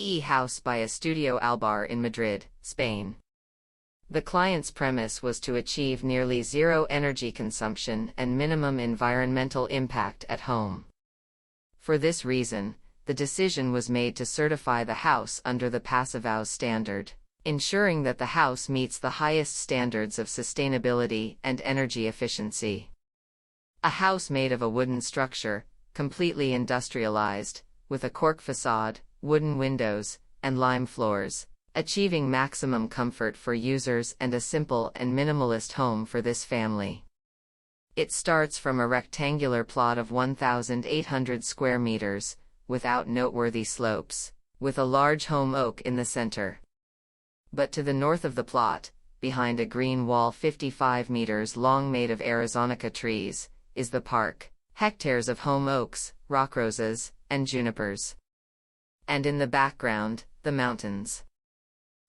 house by Estudio Albar in Madrid, Spain. The client's premise was to achieve nearly zero energy consumption and minimum environmental impact at home. For this reason, the decision was made to certify the house under the Passivhaus standard, ensuring that the house meets the highest standards of sustainability and energy efficiency. A house made of a wooden structure, completely industrialized, with a cork facade, wooden windows, and lime floors, achieving maximum comfort for users and a simple and minimalist home for this family. It starts from a rectangular plot of 1,800 square meters, without noteworthy slopes, with a large home oak in the center. But to the north of the plot, behind a green wall 55 meters long made of Arizonica trees, is the park, hectares of home oaks, rock roses, and junipers. And in the background, the mountains.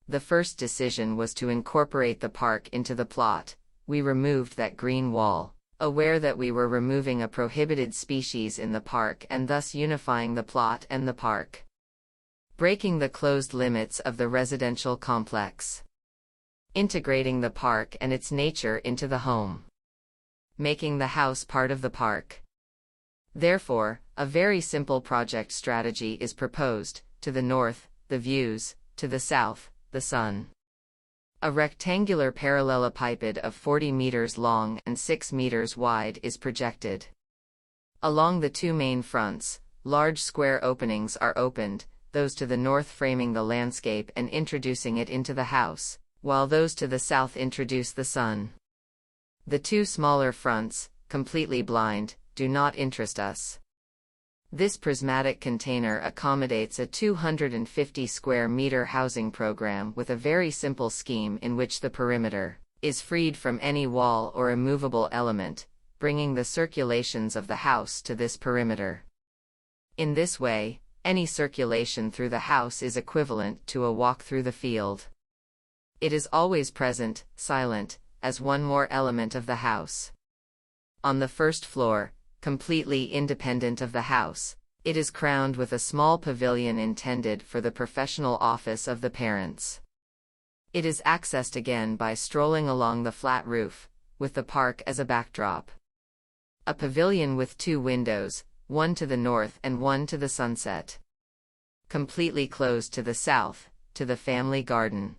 The first decision was to incorporate the park into the plot. We removed that green wall, aware that we were removing a prohibited species in the park and thus unifying the plot and the park. Breaking the closed limits of the residential complex. Integrating the park and its nature into the home. Making the house part of the park. Therefore, a very simple project strategy is proposed: to the north, the views; to the south, the sun. A rectangular parallelepiped of 40 meters long and 6 meters wide is projected. Along the two main fronts, large square openings are opened, those to the north framing the landscape and introducing it into the house, while those to the south introduce the sun. The two smaller fronts, completely blind, do not interest us. This prismatic container accommodates a 250 square meter housing program with a very simple scheme in which the perimeter is freed from any wall or immovable element, bringing the circulations of the house to this perimeter. In this way, any circulation through the house is equivalent to a walk through the field. It is always present, silent, as one more element of the house. On the first floor, completely independent of the house, it is crowned with a small pavilion intended for the professional office of the parents. It is accessed again by strolling along the flat roof, with the park as a backdrop. A pavilion with two windows, one to the north and one to the sunset. Completely closed to the south, to the family garden.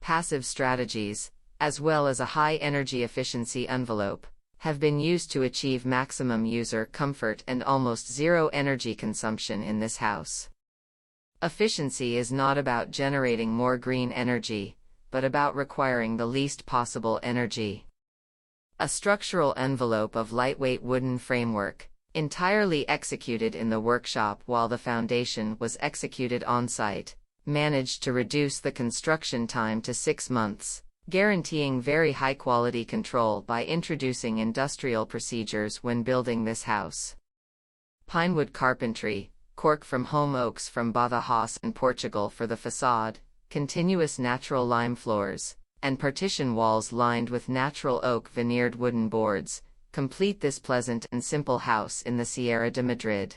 Passive strategies, as well as a high energy efficiency envelope, have been used to achieve maximum user comfort and almost zero energy consumption in this house. Efficiency is not about generating more green energy, but about requiring the least possible energy. A structural envelope of lightweight wooden framework, entirely executed in the workshop while the foundation was executed on-site, managed to reduce the construction time to 6 months. Guaranteeing very high-quality control by introducing industrial procedures when building this house. Pinewood carpentry, cork from home oaks from Badajoz and Portugal for the facade, continuous natural lime floors, and partition walls lined with natural oak veneered wooden boards, complete this pleasant and simple house in the Sierra de Madrid.